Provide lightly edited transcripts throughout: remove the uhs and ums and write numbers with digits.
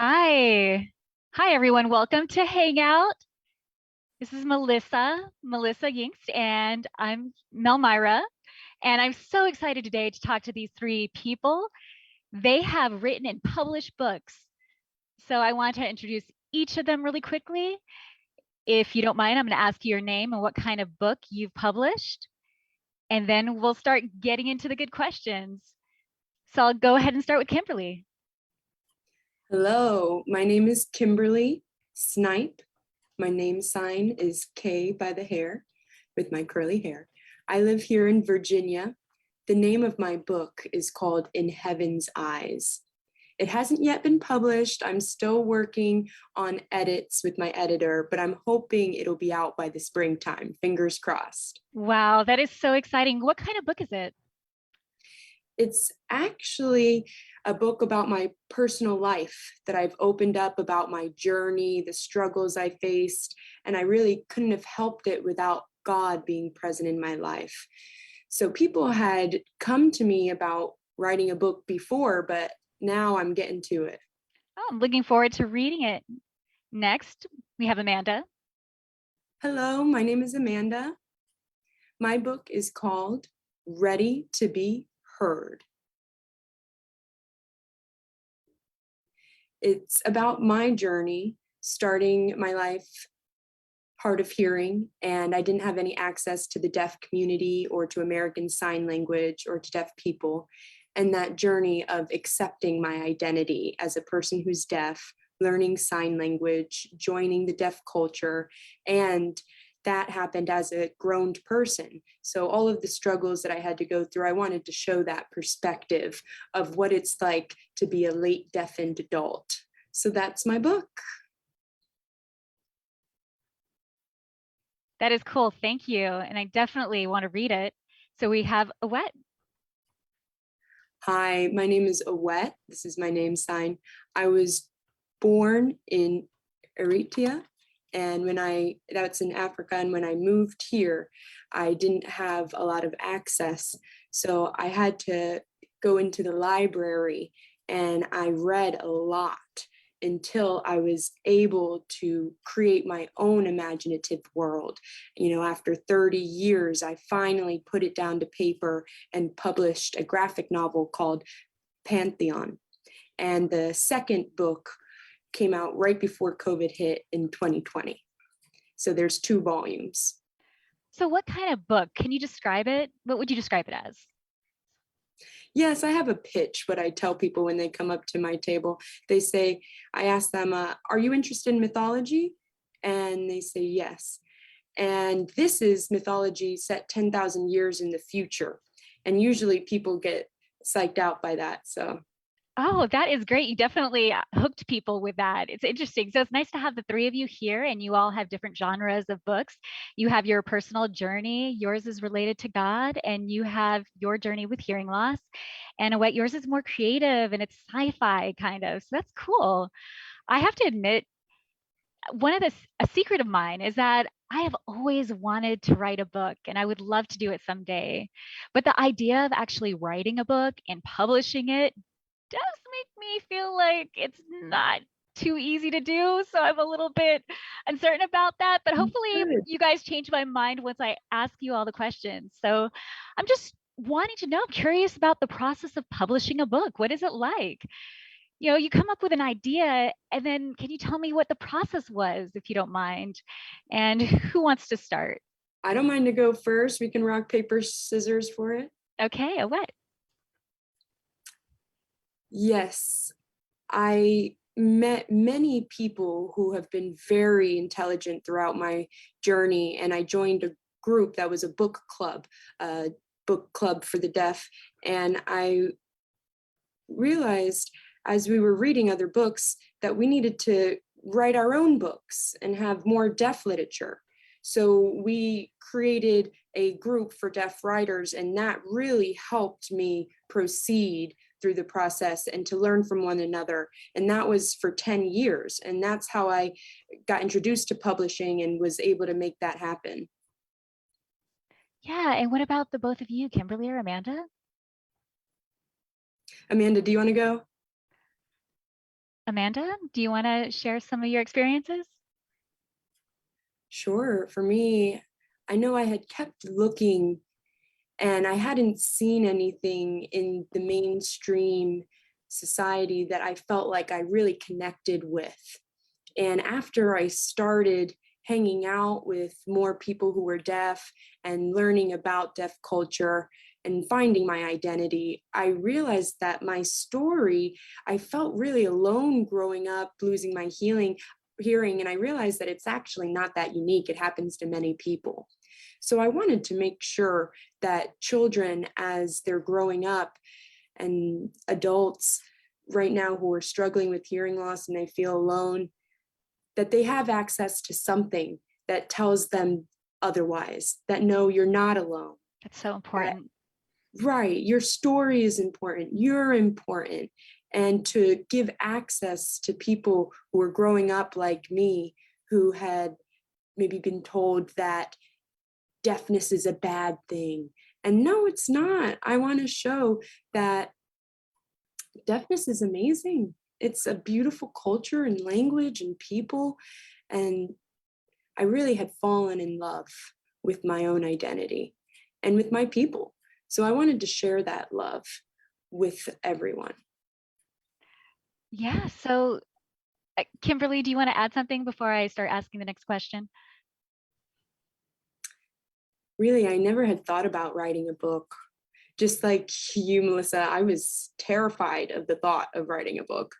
Hi. Hi, everyone. Welcome to Hangout. This is Melissa Yingst, and I'm Melmira. And I'm so excited today to talk to these three people. They have written and published books. So I want to introduce each of them really quickly. If you don't mind, I'm going to ask you your name and what kind of book you've published. And then we'll start getting into the good questions. So I'll go ahead and start with Kimberly. Hello, my name is Kimberly Snipe. My name sign is K by the hair with my curly hair. I live here in Virginia. The name of my book is called In Heaven's Eyes. It hasn't yet been published. I'm still working on edits with my editor, but I'm hoping it'll be out by the springtime. Fingers crossed. Wow, that is so exciting. What kind of book is it? It's actually a book about my personal life that I've opened up about my journey, the struggles I faced, and I really couldn't have helped it without God being present in my life. So people had come to me about writing a book before, but now I'm getting to it. Oh, I'm looking forward to reading it. Next, we have Amanda. Hello, my name is Amanda. My book is called Ready to Be Heard. It's about my journey starting my life hard of hearing, and I didn't have any access to the deaf community or to American Sign Language or to deaf people. And that journey of accepting my identity as a person who's deaf, learning sign language, joining the deaf culture, and that happened as a grown person. So all of the struggles that I had to go through, I wanted to show that perspective of what it's like to be a late deafened adult. So that's my book. That is cool. Thank you. And I definitely want to read it. So we have Awet. Hi, my name is Awet. This is my name sign. I was born in Eritrea, and that's in Africa, and when I moved here, I didn't have a lot of access. So I had to go into the library and I read a lot until I was able to create my own imaginative world. After 30 years, I finally put it down to paper and published a graphic novel called Pantheon. And the second book came out right before COVID hit in 2020. So there's 2 volumes. So what kind of book? Can you describe it? What would you describe it as? Yes, I have a pitch, what I tell people when they come up to my table. I ask them, are you interested in mythology? And they say yes. And this is mythology set 10,000 years in the future. And usually people get psyched out by that. So Oh, that is great. You definitely hooked people with that. It's interesting. So it's nice to have the three of you here, and you all have different genres of books. You have your personal journey. Yours is related to God, and you have your journey with hearing loss. And what yours is more creative and it's sci-fi kind of. So that's cool. I have to admit, a secret of mine is that I have always wanted to write a book and I would love to do it someday. But the idea of actually writing a book and publishing it does make me feel like it's not too easy to do. So I'm a little bit uncertain about that. But hopefully, good. you guys change my mind once I ask you all the questions. So I'm just wanting to know, I'm curious about the process of publishing a book. What is it like? You come up with an idea, and then can you tell me what the process was, if you don't mind? And who wants to start? I don't mind to go first. We can rock, paper, scissors for it. Okay, what? Yes, I met many people who have been very intelligent throughout my journey, and I joined a group that was a book club for the deaf. And I realized as we were reading other books that we needed to write our own books and have more deaf literature. So we created a group for deaf writers, and that really helped me proceed through the process and to learn from one another. And that was for 10 years. And that's how I got introduced to publishing and was able to make that happen. Yeah, and what about the both of you, Kimberly or Amanda? Amanda, do you want to go? Amanda, do you want to share some of your experiences? Sure. For me, I know I had kept looking and I hadn't seen anything in the mainstream society that I felt like I really connected with. And after I started hanging out with more people who were deaf and learning about deaf culture and finding my identity, I realized that my story, I felt really alone growing up, losing my hearing, and I realized that it's actually not that unique. It happens to many people. So I wanted to make sure that children, as they're growing up, and adults right now who are struggling with hearing loss and they feel alone, that they have access to something that tells them otherwise, that no, you're not alone. That's so That, important. right, your story is important, you're important. And to give access to people who are growing up like me, who had maybe been told that deafness is a bad thing. And no, it's not. I want to show that deafness is amazing. It's a beautiful culture and language and people. And I really had fallen in love with my own identity and with my people. So I wanted to share that love with everyone. Yeah. So, Kimberly, do you want to add something before I start asking the next question? Really, I never had thought about writing a book. Just like you, Melissa, I was terrified of the thought of writing a book.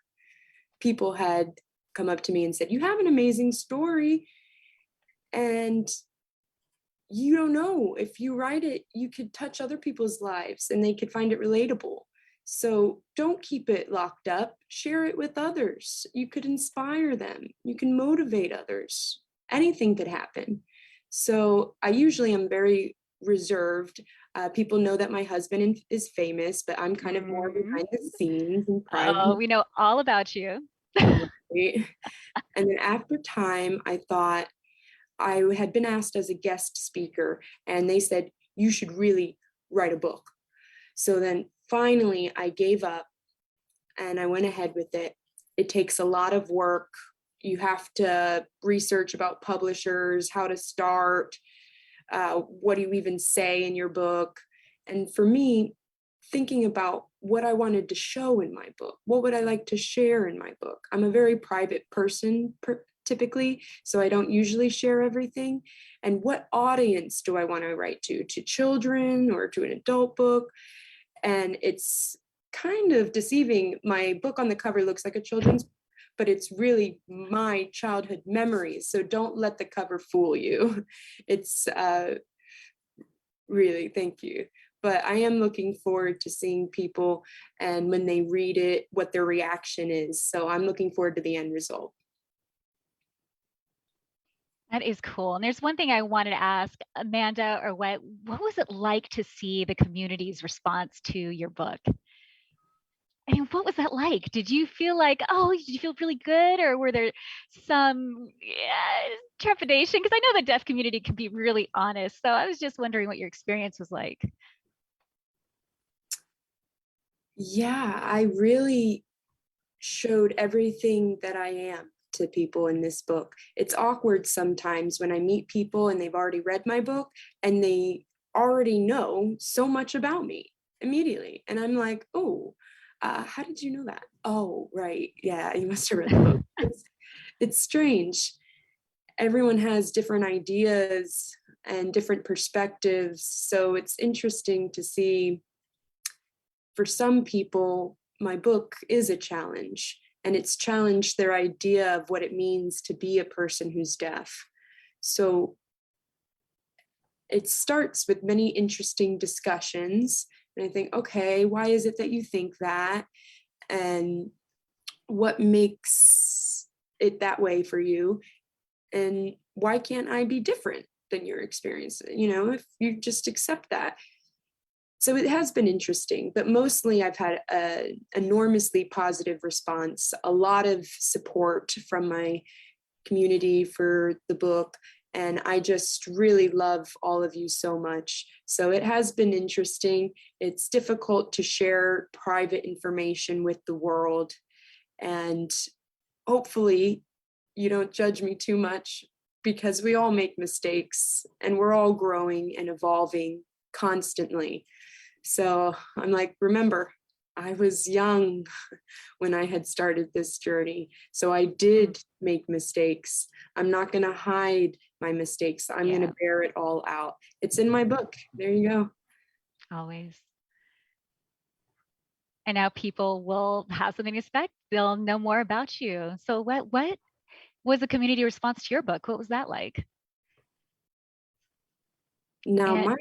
People had come up to me and said, "You have an amazing story, and you don't know if you write it, you could touch other people's lives and they could find it relatable. So don't keep it locked up, share it with others. You could inspire them, you can motivate others. Anything could happen." So I usually am very reserved. People know that my husband is famous, but I'm kind of more Mhm. behind the scenes and Oh, private. we know all about you. Right? And then after time, I thought, I had been asked as a guest speaker, and they said, "You should really write a book." So then finally, I gave up and I went ahead with it. It takes a lot of work. You have to research about publishers, how to start, what do you even say in your book. And for me, thinking about what I wanted to show in my book, what would I like to share in my book. I'm a very private person typically, so I don't usually share everything. And what audience do I want to write to children or to an adult book? And it's kind of deceiving. My book on the cover looks like a children's, but it's really my childhood memories. So don't let the cover fool you. It's really, thank you. But I am looking forward to seeing people and when they read it, what their reaction is. So I'm looking forward to the end result. That is cool. And there's one thing I wanted to ask Amanda or what was it like to see the community's response to your book? I mean, what was that like? Did you feel like, oh, did you feel really good? Or were there some trepidation? Because I know the deaf community can be really honest. So I was just wondering what your experience was like. Yeah, I really showed everything that I am to people in this book. It's awkward sometimes when I meet people and they've already read my book and they already know so much about me immediately. And I'm like, oh, how did you know that? Oh, right. Yeah, you must have read the book. It's strange. Everyone has different ideas and different perspectives. So it's interesting to see, for some people, my book is a challenge, and it's challenged their idea of what it means to be a person who's deaf. So it starts with many interesting discussions. And I think, okay, why is it that you think that? And what makes it that way for you? And why can't I be different than your experience? You know, if you just accept that. So it has been interesting, but mostly I've had an enormously positive response, a lot of support from my community for the book. And I just really love all of you so much. So it has been interesting. It's difficult to share private information with the world. And hopefully you don't judge me too much, because we all make mistakes and we're all growing and evolving constantly. So I'm like, remember, I was young when I had started this journey. So I did make mistakes. I'm not going to hide my mistakes. I'm going to bear it all out. It's in my book. There you go. Always. And now people will have something to expect. They'll know more about you. So what was the community response to your book? What was that like? Now And my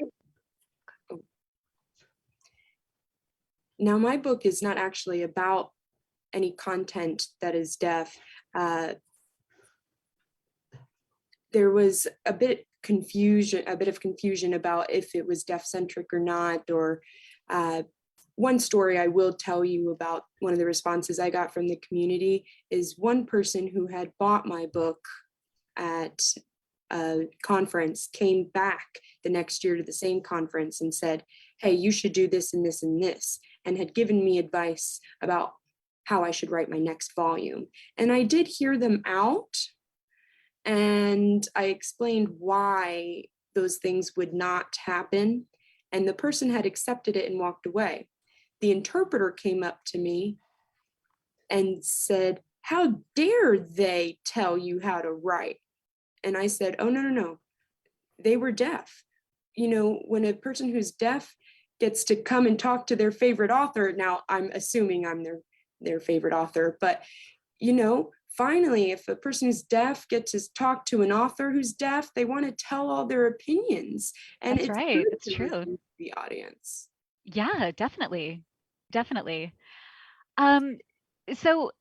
Now my book is not actually about any content that is deaf. There was a bit of confusion about if it was deaf centric or not. Or one story I will tell you about, one of the responses I got from the community, is one person who had bought my book at a conference came back the next year to the same conference and said, hey, you should do this and this and this, and had given me advice about how I should write my next volume. And I did hear them out, and I explained why those things would not happen. And the person had accepted it and walked away. The interpreter came up to me and said, how dare they tell you how to write? And I said, oh, no. They were deaf. You know, when a person who's deaf gets to come and talk to their favorite author, now I'm assuming I'm their favorite author, but, you know, finally, if a person who's deaf gets to talk to an author who's deaf, they want to tell all their opinions. And that's it's right. good It's to true. listen to the audience. Yeah, definitely. Definitely. So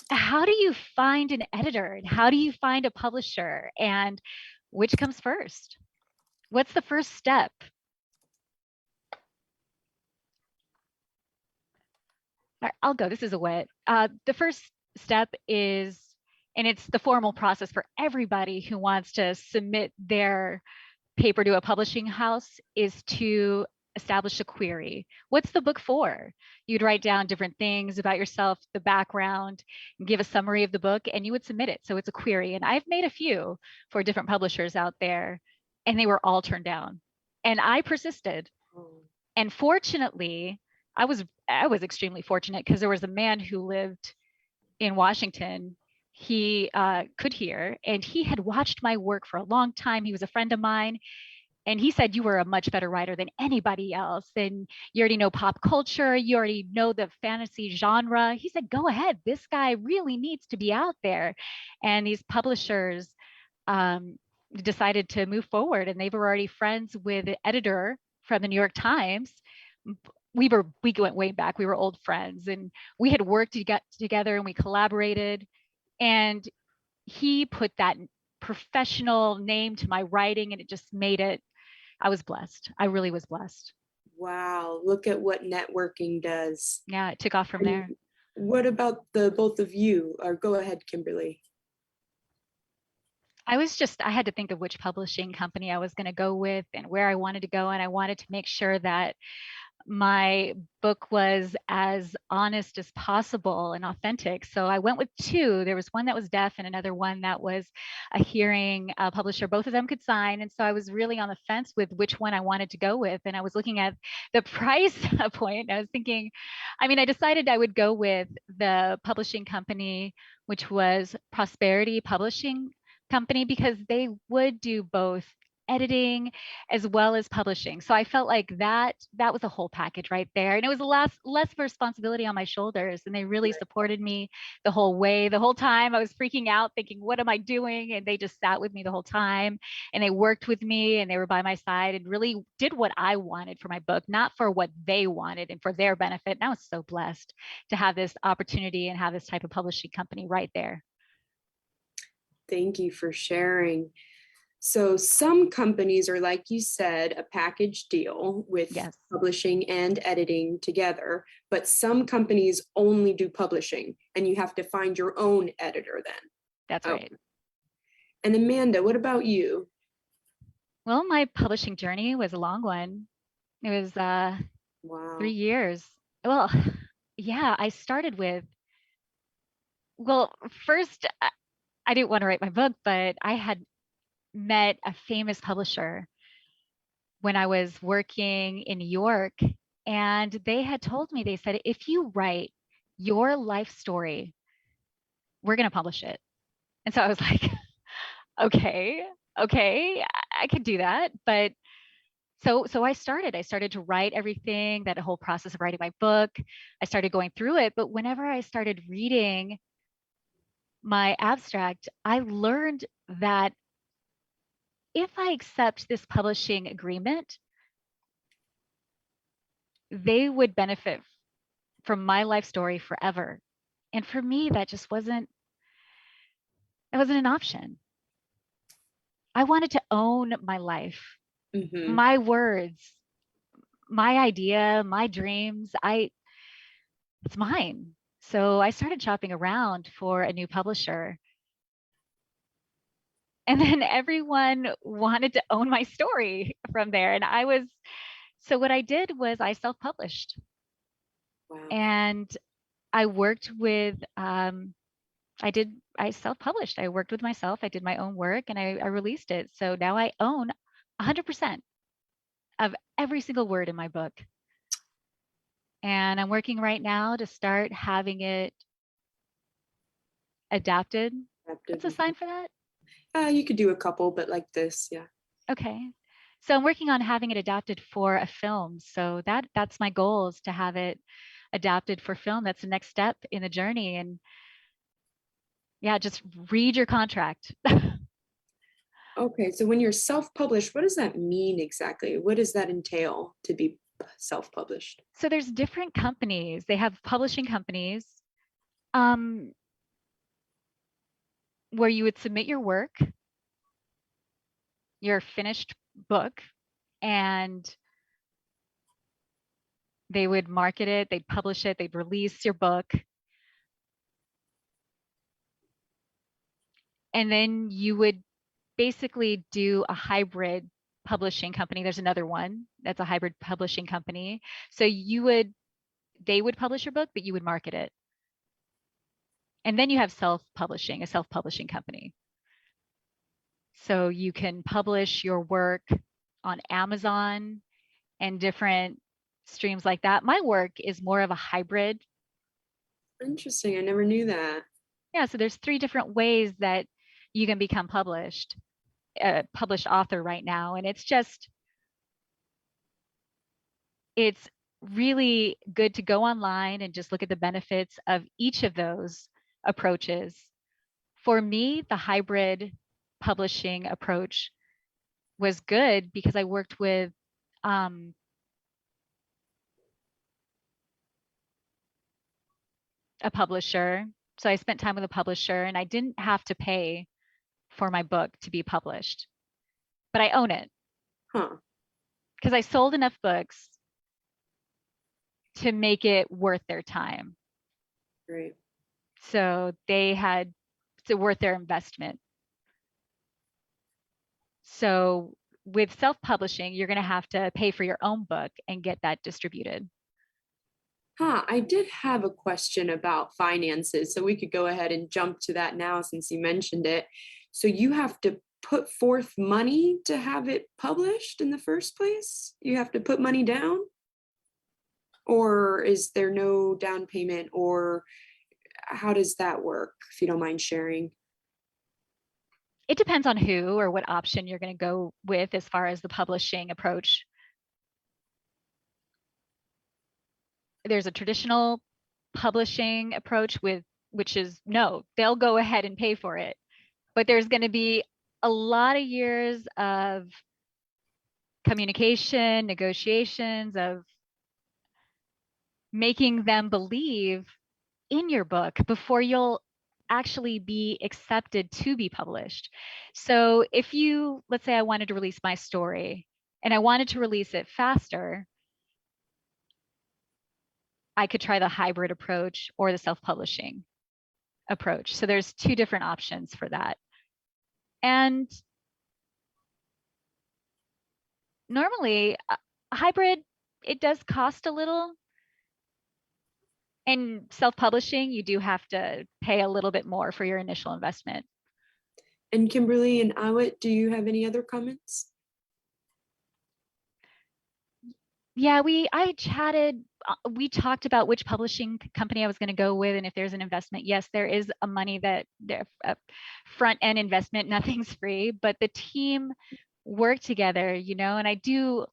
how do you find an editor and how do you find a publisher, and which comes first? What's the first step? I'll go. This is Awet. The first step is, and it's the formal process for everybody who wants to submit their paper to a publishing house, is to establish a query. What's the book for? You'd write down different things about yourself, the background, and give a summary of the book, and you would submit it. So it's a query. And I've made a few for different publishers out there, and they were all turned down. And I persisted. And fortunately, I was extremely fortunate, because there was a man who lived in Washington. He could hear, and he had watched my work for a long time. He was a friend of mine, and he said, you were a much better writer than anybody else, and you already know pop culture, you already know the fantasy genre. He said, go ahead, this guy really needs to be out there. And these publishers decided to move forward, and they were already friends with the editor from the New York Times. We went way back. We were old friends, and we had worked together, and we collaborated. And he put that professional name to my writing, and it just made it. I was blessed. I really was blessed. Wow, look at what networking does. Yeah, it took off from there. What about the both of you? Or go ahead, Kimberly. I had to think of which publishing company I was going to go with and where I wanted to go. And I wanted to make sure that my book was as honest as possible and authentic. So I went with two. There was one that was deaf and another one that was a hearing publisher. Both of them could sign. And so I was really on the fence with which one I wanted to go with. And I was looking at the price point. I was thinking, I decided I would go with the publishing company, which was Prosperity Publishing Company, because they would do both editing as well as publishing. So I felt like that was a whole package right there. And it was less responsibility on my shoulders. And they really supported me the whole way. The whole time I was freaking out thinking, what am I doing? And they just sat with me the whole time, and they worked with me, and they were by my side and really did what I wanted for my book, not for what they wanted and for their benefit. And I was so blessed to have this opportunity and have this type of publishing company right there. Thank you for sharing. So some companies are, like you said, a package deal with publishing and editing together, but some companies only do publishing, and you have to find your own editor then. That's right. And Amanda, what about you? Well, my publishing journey was a long one. It was 3 years. Well, yeah, I started with Well, first, I didn't want to write my book, but I had met a famous publisher when I was working in New York. And they had told me, they said, if you write your life story, we're going to publish it. And so I was like, okay, okay, I could do that. But so I started to write everything, that whole process of writing my book. I started going through it. But whenever I started reading my abstract, I learned that if I accept this publishing agreement, they would benefit from my life story forever. And for me, that wasn't an option. I wanted to own my life, Hmm. my words, my idea, my dreams. It's mine. So I started shopping around for a new publisher. And then everyone wanted to own my story from there. So what I did was I self-published, Wow. and I worked with, I self-published. I worked with myself. I did my own work and I released it. So now I own 100% of every single word in my book. And I'm working right now to start having it adapted. What's Adapted. a sign for that? You could do a couple, but like this, yeah. Okay. So I'm working on having it adapted for a film. So that's my goal, is to have it adapted for film. That's the next step in the journey. And yeah, just read your contract. Okay, so when you're self-published, what does that mean exactly? What does that entail to be self-published? So there's different companies. They have publishing companies, um, where you would submit your work, your finished book, and they would market it, they'd publish it, they'd release your book. And then you would basically do a hybrid publishing company. There's another one that's a hybrid publishing company. So they would publish your book, but you would market it. And then you have self-publishing, a self-publishing company. So you can publish your work on Amazon and different streams like that. My work is more of a hybrid. Interesting. I never knew that. Yeah, so there's 3 different ways that you can become a published author right now. And it's really good to go online and just look at the benefits of each of those approaches. For me, the hybrid publishing approach was good because I worked with um, a publisher. So I spent time with a publisher and I didn't have to pay for my book to be published, but I own it Huh. because I sold enough books to make it worth their time. Great. So it's worth their investment. So with self-publishing, you're going to have to pay for your own book and get that distributed. Huh. I did have a question about finances, so we could go ahead and jump to that now since you mentioned it. So you have to put forth money to have it published in the first place? You have to put money down? Or is there no down payment? Or how does that work, if you don't mind sharing? It depends on who or what option you're going to go with as far as the publishing approach. There's a traditional publishing approach which is no, they'll go ahead and pay for it. But there's going to be a lot of years of communication, negotiations, of making them believe in your book before you'll actually be accepted to be published. So let's say I wanted to release my story and I wanted to release it faster, I could try the hybrid approach or the self-publishing approach. So there's 2 different options for that. And normally hybrid, it does cost a little. And self-publishing, you do have to pay a little bit more for your initial investment. And Kimberly and Awet, do you have any other comments? Yeah, we talked about which publishing company I was going to go with and if there's an investment. Yes, there is a money that a front end investment, nothing's free, but the team work together, and I do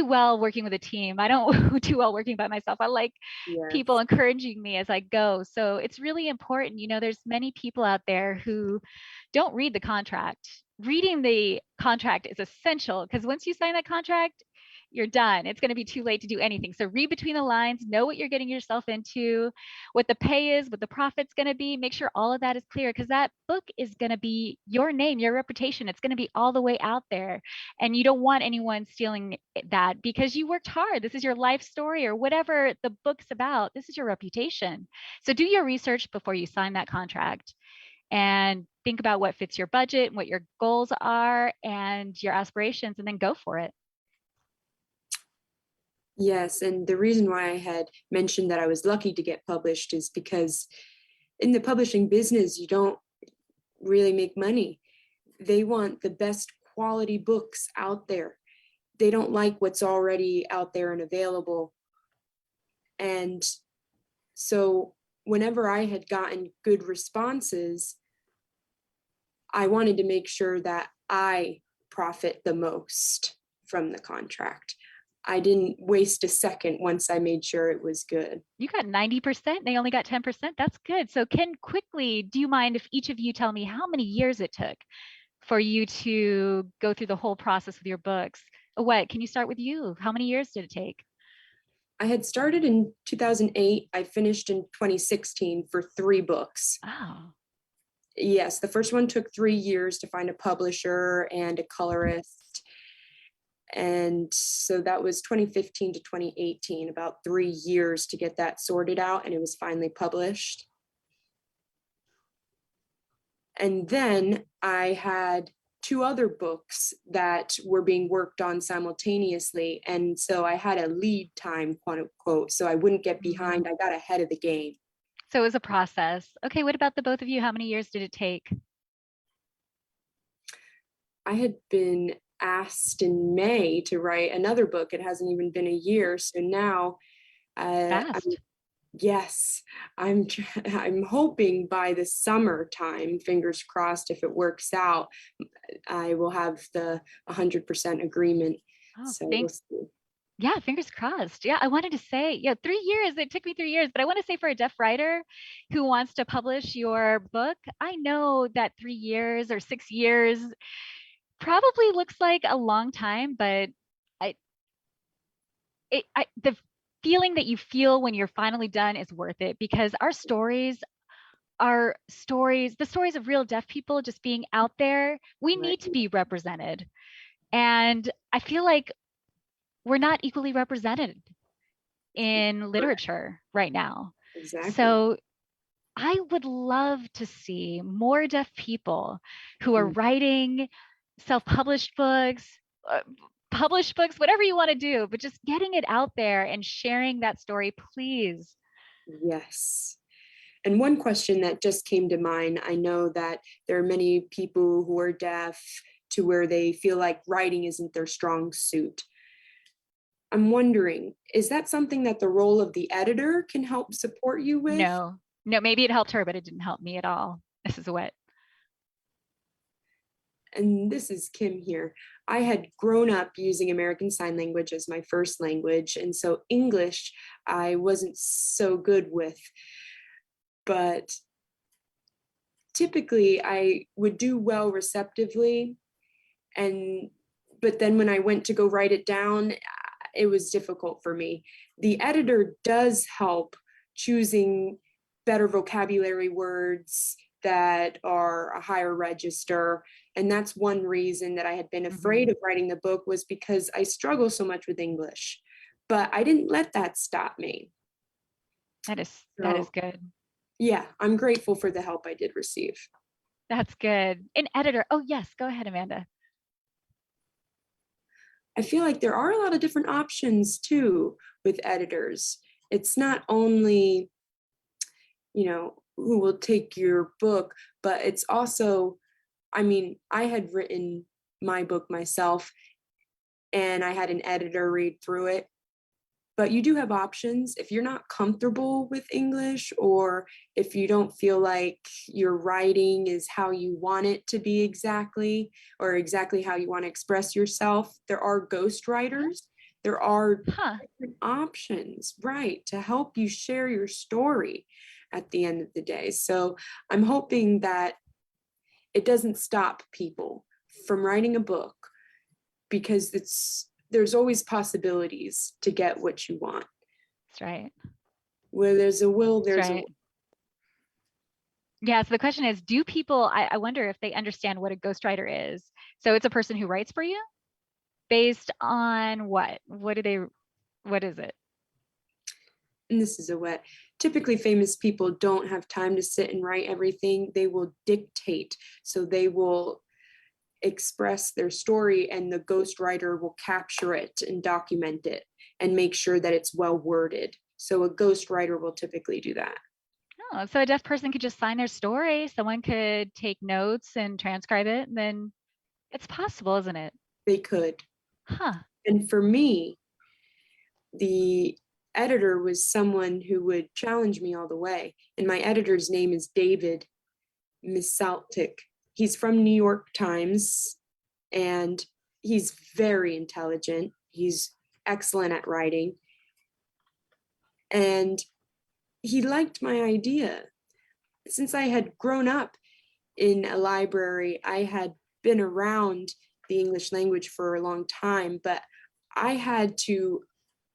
well working with a team. I don't do well working by myself. I like people Yes. encouraging me as I go. So it's really important. There's many people out there who don't read the contract. Reading the contract is essential because once you sign that contract, you're done. It's going to be too late to do anything. So read between the lines, know what you're getting yourself into, what the pay is, what the profit's going to be. Make sure all of that is clear because that book is going to be your name, your reputation. It's going to be all the way out there. And you don't want anyone stealing that because you worked hard. This is your life story or whatever the book's about. This is your reputation. So do your research before you sign that contract and think about what fits your budget and what your goals are and your aspirations, and then go for it. Yes, and the reason why I had mentioned that I was lucky to get published is because in the publishing business, you don't really make money. They want the best quality books out there. They don't like what's already out there and available. And so whenever I had gotten good responses, I wanted to make sure that I profit the most from the contract. I didn't waste a second once I made sure it was good. You got 90%, they only got 10%. That's good. So Ken, quickly, do you mind if each of you tell me how many years it took for you to go through the whole process with your books? What, can you start with you? How many years did it take? I had started in 2008. I finished in 2016 for 3 books. Oh, Yes, the first one took 3 years to find a publisher and a colorist. And so that was 2015 to 2018, about 3 years to get that sorted out, and it was finally published. And then I had 2 other books that were being worked on simultaneously. And so I had a lead time, quote unquote, so I wouldn't get behind. I got ahead of the game. so it was a process. Okay, what about the both of you? How many years did it take? I had been asked in May to write another book. It hasn't even been a year. So now, Fast. yes, I'm hoping by the summertime, fingers crossed, if it works out, I will have the 100% agreement. Oh, So we'll thank see. Yeah, fingers crossed. Yeah, I wanted to say, yeah, 3 years. It took me 3 years, but I want to say for a deaf writer who wants to publish your book, I know that 3 years or 6 years probably looks like a long time, but I, the feeling that you feel when you're finally done is worth it because our stories are stories, the stories of real deaf people just being out there. We Right. need to be represented. And I feel like we're not equally represented in Correct. literature right now. Exactly. So I would love to see more deaf people who are Mm. writing self-published books, uh, published books, whatever you want to do, but just getting it out there and sharing that story, please. Yes. And one question that just came to mind, I know that there are many people who are deaf to where they feel like writing isn't their strong suit. I'm wondering, is that something that the role of the editor can help support you with? No, no, maybe it helped her, but it didn't help me at all. This is what. And this is Kim here. I had grown up using American Sign Language as my first language, and so English I wasn't so good with. But typically I would do well receptively, and but then when I went to go write it down, it was difficult for me. The editor does help choosing better vocabulary words that are a higher register. And that's one reason that I had been afraid Mhm. of writing the book, was because I struggle so much with English. But I didn't let that stop me. That is So good. yeah, I'm grateful for the help I did receive. That's good. An editor. Oh, yes, go ahead, Amanda. I feel like there are a lot of different options too with editors. It's not only who will take your book, but it's also, I mean, I had written my book myself and I had an editor read through it. But you do have options if you're not comfortable with English, or if you don't feel like your writing is how you want it to be exactly, or exactly how you want to express yourself. There are ghostwriters. There are different options, right, to help you share your story at the end of the day. So I'm hoping that it doesn't stop people from writing a book, because there's always possibilities to get what you want. That's right. Where there's a will, there's a right. Yeah, so the question is, do people, I wonder if they understand what a ghostwriter is. So it's a person who writes for you based on what? What is it? And this is Awet. Typically, famous people don't have time to sit and write everything. They will dictate. So they will express their story, and the ghostwriter will capture it and document it and make sure that it's well worded. So a ghostwriter will typically do that. Oh, so a deaf person could just sign their story. Someone could take notes and transcribe it. And then it's possible, isn't it? They could. Huh. And for me, the editor was someone who would challenge me all the way. And my editor's name is David Misaltic. He's from New York Times, and he's very intelligent. He's excellent at writing. And he liked my idea. Since I had grown up in a library, I had been around the English language for a long time, but I had to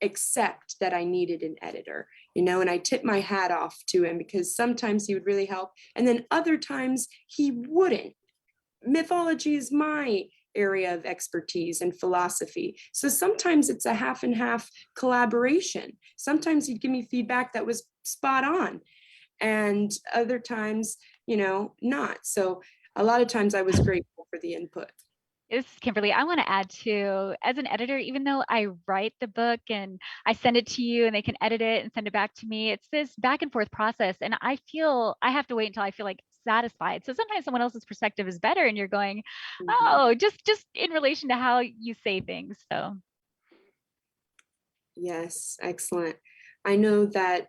accept that I needed an editor, and I tipped my hat off to him, because sometimes he would really help, and then other times he wouldn't. Mythology is my area of expertise and philosophy. So sometimes it's a half and half collaboration. Sometimes he'd give me feedback that was spot on, and other times, not. So a lot of times I was grateful for the input. This is Kimberly. I want to add too, as an editor, even though I write the book and I send it to you and they can edit it and send it back to me, it's this back and forth process. And I feel I have to wait until I feel like satisfied. So sometimes someone else's perspective is better and you're going, oh, just in relation to how you say things. So yes, excellent. I know that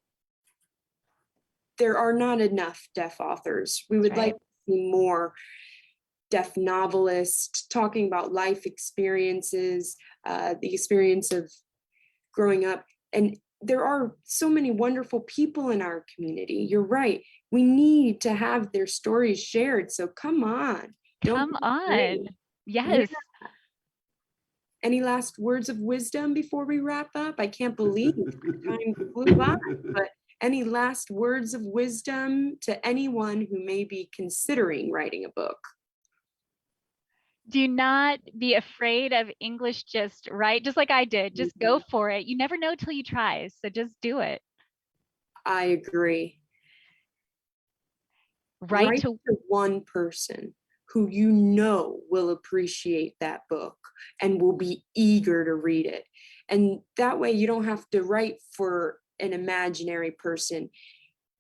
there are not enough deaf authors. We would like to see more deaf novelists talking about life experiences, the experience of growing up. And there are so many wonderful people in our community. You're right. We need to have their stories shared. So come on. Come on. Yes. Yeah. Any last words of wisdom before we wrap up? I can't believe time flew by, but any last words of wisdom to anyone who may be considering writing a book? Do not be afraid of English, just like I did. Just go for it. You never know till you try. So just do it. I agree. Write to one person who will appreciate that book and will be eager to read it. And that way you don't have to write for an imaginary person.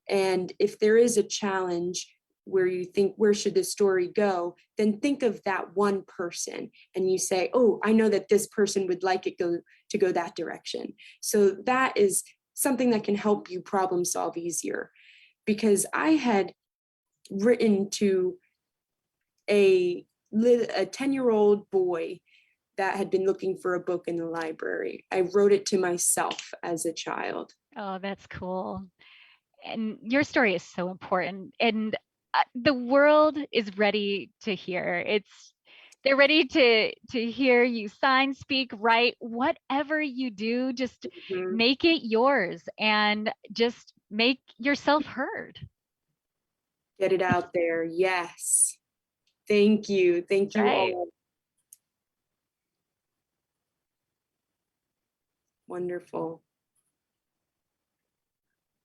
And if there is a challenge where you think, where should this story go, then think of that one person and you say, oh, I know that this person would like it to go that direction. So that is something that can help you problem solve easier. Because I had written to a 10-year-old boy that had been looking for a book in the library. I wrote it to myself as a child. Oh, that's cool. And your story is so important. And the world is ready to hear. They're ready to hear you sign, speak, write, whatever you do, just make it yours and just make yourself heard. Get it out there. Yes. Thank you. Thank you all. Wonderful.